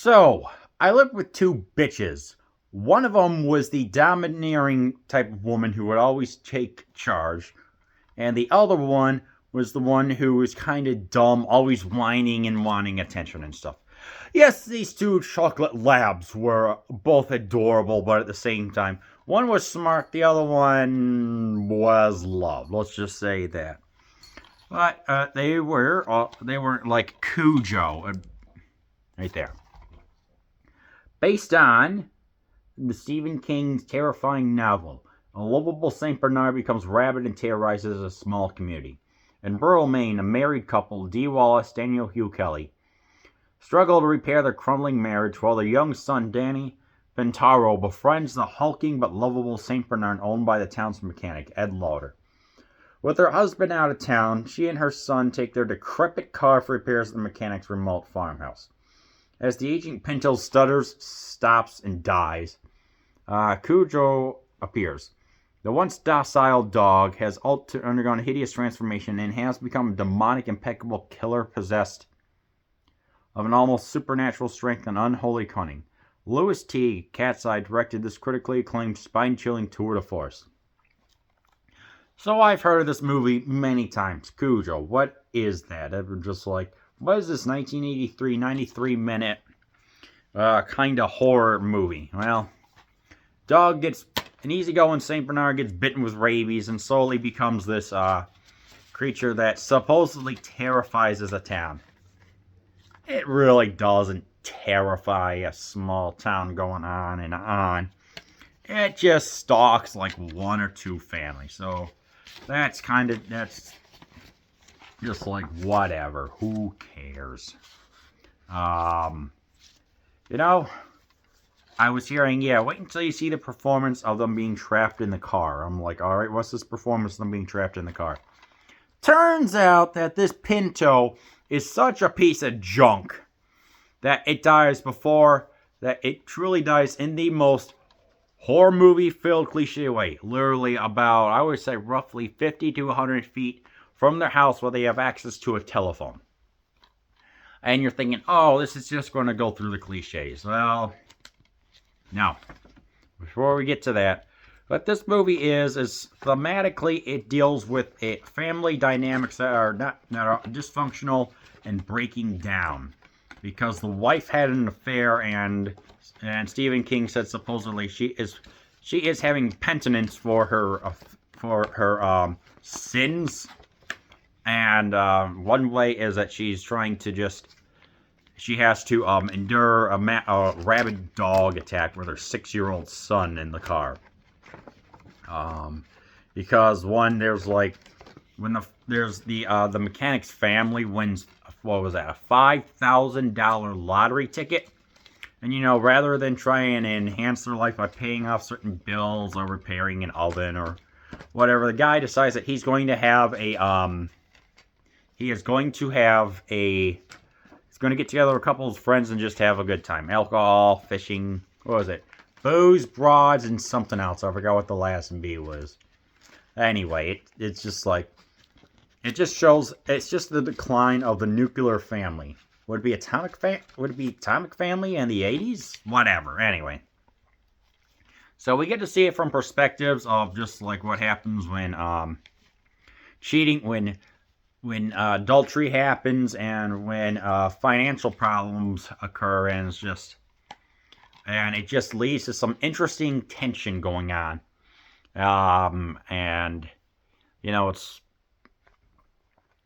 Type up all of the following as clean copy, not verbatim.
So, I lived with two bitches. One of them was the domineering type of woman who would always take charge, and the other one was the one who was kind of dumb, always whining and wanting attention and stuff. Yes, these two chocolate labs were both adorable, but at the same time, one was smart, the other one was love. Let's just say that. But they were like Cujo, right there, based on the Stephen King's terrifying novel. A lovable Saint Bernard becomes rabid and terrorizes a small community. In rural Maine, a married couple, Dee Wallace, Daniel Hugh Kelly, struggle to repair their crumbling marriage while their young son, Danny Ventaro, befriends the hulking but lovable Saint Bernard owned by the town's mechanic, Ed Lauder. With her husband out of town, she and her son take their decrepit car for repairs at the mechanic's remote farmhouse. As the aging Pinto stutters, stops, and dies, Cujo appears. The once docile dog has undergone a hideous transformation and has become a demonic, impeccable killer possessed of an almost supernatural strength and unholy cunning. Louis T. Cat's Eye directed this critically acclaimed, spine-chilling tour de force. So I've heard of this movie many times. Cujo, what is that? I'm just like, what is this 1983, 93-minute kind of horror movie? Well, an easygoing St. Bernard gets bitten with rabies and slowly becomes this creature that supposedly terrifies a town. It really doesn't terrify a small town going on and on. It just stalks like one or two families. So that's just like whatever. Who cares? I was hearing, wait until you see the performance of them being trapped in the car. I'm like, alright, what's this performance of them being trapped in the car? Turns out that this Pinto is such a piece of junk that it dies it truly dies in the most horror movie filled cliche way. Literally about, I would say roughly 50 to 100 feet from their house where they have access to a telephone. And you're thinking, oh, this is just going to go through the cliches. Well, no. Before we get to that, what this movie is thematically it deals with family dynamics that are dysfunctional and breaking down. Because the wife had an affair, and Stephen King said supposedly she is having penitence for her sins. And one way is that she's trying to she has to endure a rabid dog attack with her 6-year-old son in the car. Because there's the mechanic's family wins, what was that, a $5,000 lottery ticket. And rather than try and enhance their life by paying off certain bills or repairing an oven or whatever, the guy decides that he's going to get together with a couple of his friends and just have a good time. Alcohol, fishing, what was it? Booze, broads, and something else. I forgot what the last B was. Anyway, it's just like, it just shows, it's just the decline of the nuclear family. Would it be Atomic Family in the 80s? Whatever, anyway. So we get to see it from perspectives of just like what happens when cheating, when adultery happens, and when financial problems occur, and it just leads to some interesting tension going on. And it's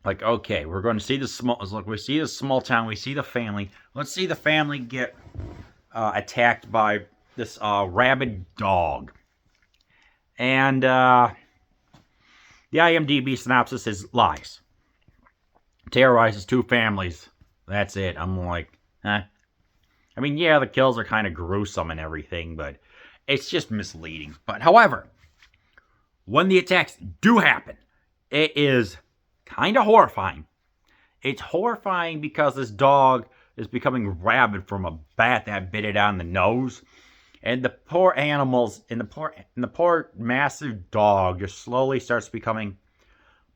like, okay, we're going to see we see this small town, we see the family. Let's see the family get attacked by this rabid dog. And the IMDb synopsis is lies. Terrorizes two families. That's it. I'm like, huh? I mean, the kills are kind of gruesome and everything, but it's just misleading. But however, when the attacks do happen, it is kind of horrifying. It's horrifying because this dog is becoming rabid from a bat that bit it on the nose. And the poor animals, and the poor massive dog just slowly starts becoming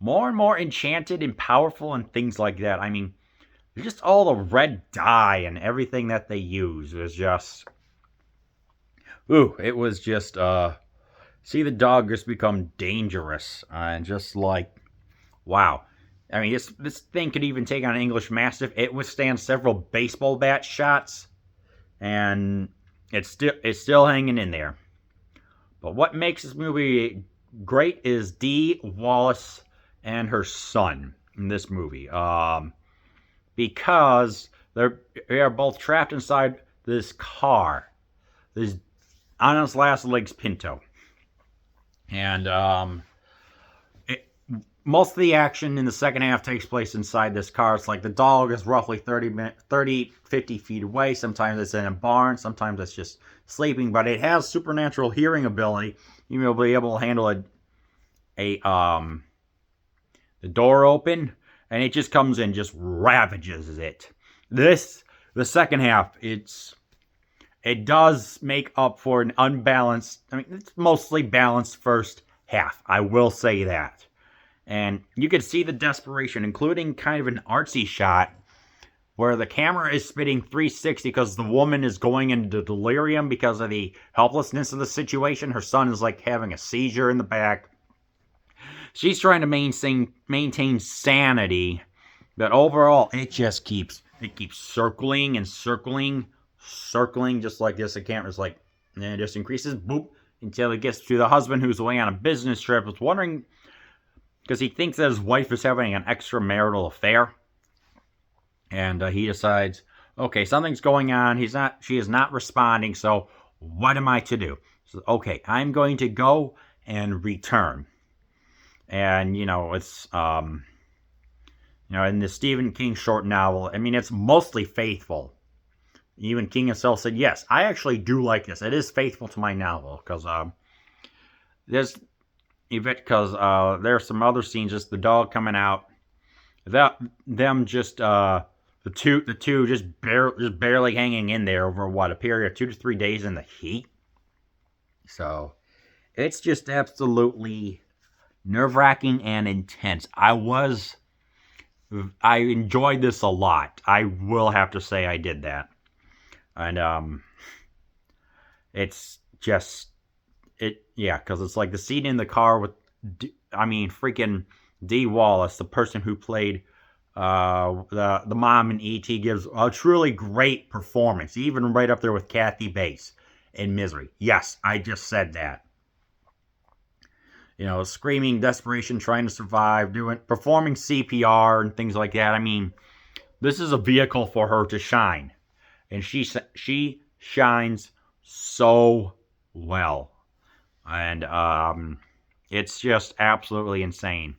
more and more enchanted and powerful and things like that. I mean, just all the red dye and everything that they use was just, ooh, it was just, see the dog just become dangerous, and just like, wow. I mean, this thing could even take on an English Mastiff. It withstands several baseball bat shots, and it's still hanging in there. But what makes this movie great is Dee Wallace and her son in this movie. Because they are both trapped inside this car, this on its last legs Pinto, and most of the action in the second half takes place inside this car. It's like the dog is roughly 50 feet away. Sometimes it's in a barn. Sometimes it's just sleeping. But it has supernatural hearing ability. You'll be able to handle the door open, and it just comes in, just ravages it. The second half, it does make up for an unbalanced. I mean, it's mostly balanced first half. I will say that. And you can see the desperation, including kind of an artsy shot where the camera is spinning 360 because the woman is going into delirium because of the helplessness of the situation. Her son is like having a seizure in the back. She's trying to maintain sanity, but overall it just keeps circling and circling, just like this. The camera's like, and it just increases, boop, until it gets to the husband who's away on a business trip. Was wondering, because he thinks that his wife is having an extramarital affair, and he decides, okay, something's going on. She is not responding. So what am I to do? So, okay, I'm going to go and return. And it's in the Stephen King short novel, I mean, it's mostly faithful. Even King himself said, yes, I actually do like this. It is faithful to my novel, because there's some other scenes, just the dog coming out, them just the two just barely hanging in there over a period of 2 to 3 days in the heat. So it's just absolutely nerve-wracking and intense. I enjoyed this a lot. I will have to say I did that. And it's just because it's like the scene in the car with, freaking Dee Wallace, the person who played the mom in E.T., gives a truly great performance, even right up there with Kathy Bates in Misery. Yes, I just said that. Screaming desperation, trying to survive, performing CPR and things like that. I mean, this is a vehicle for her to shine, and she shines so well, and it's just absolutely insane.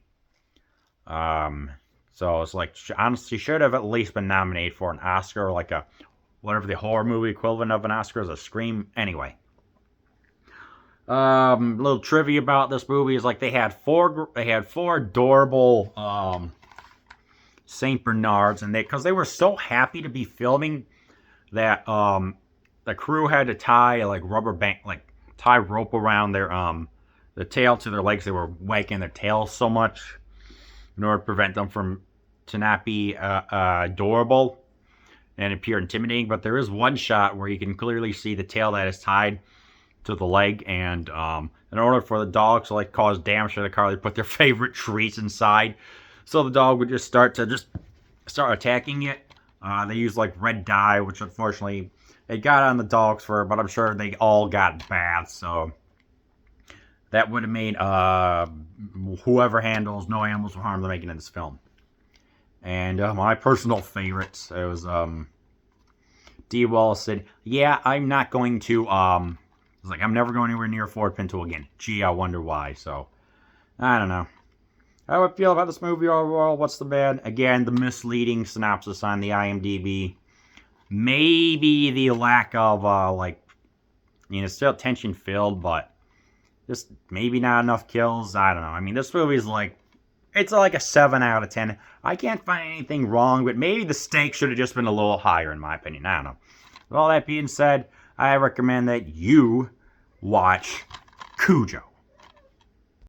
So it's like, honestly, she should have at least been nominated for an Oscar, or like whatever the horror movie equivalent of an Oscar is, a Scream. Anyway. Little trivia about this movie is like they had four adorable Saint Bernards, and because they were so happy to be filming that the crew had to tie tie rope around their the tail to their legs. They were wagging their tails so much in order to prevent them to not be adorable and appear intimidating. But there is one shot where you can clearly see the tail that is tied to the leg, and in order for the dog to cause damage to the car, they put their favorite treats inside, so the dog would just start attacking it. They used red dye, which unfortunately it got on the dog's fur, but I'm sure they all got baths, so that would have made whoever handles No Animals Were Harmed the making of this film. And my personal favorites, it was Dee Wallace said, yeah, I'm not going to it's like, I'm never going anywhere near Ford Pinto again. Gee, I wonder why. So, I don't know. How do I feel about this movie overall? What's the bad? Again, the misleading synopsis on the IMDb. Maybe the lack of, still tension-filled, but just maybe not enough kills. I don't know. I mean, this movie is it's like a 7 out of 10. I can't find anything wrong, but maybe the stakes should have just been a little higher, in my opinion. I don't know. With all that being said, I recommend that you watch Cujo.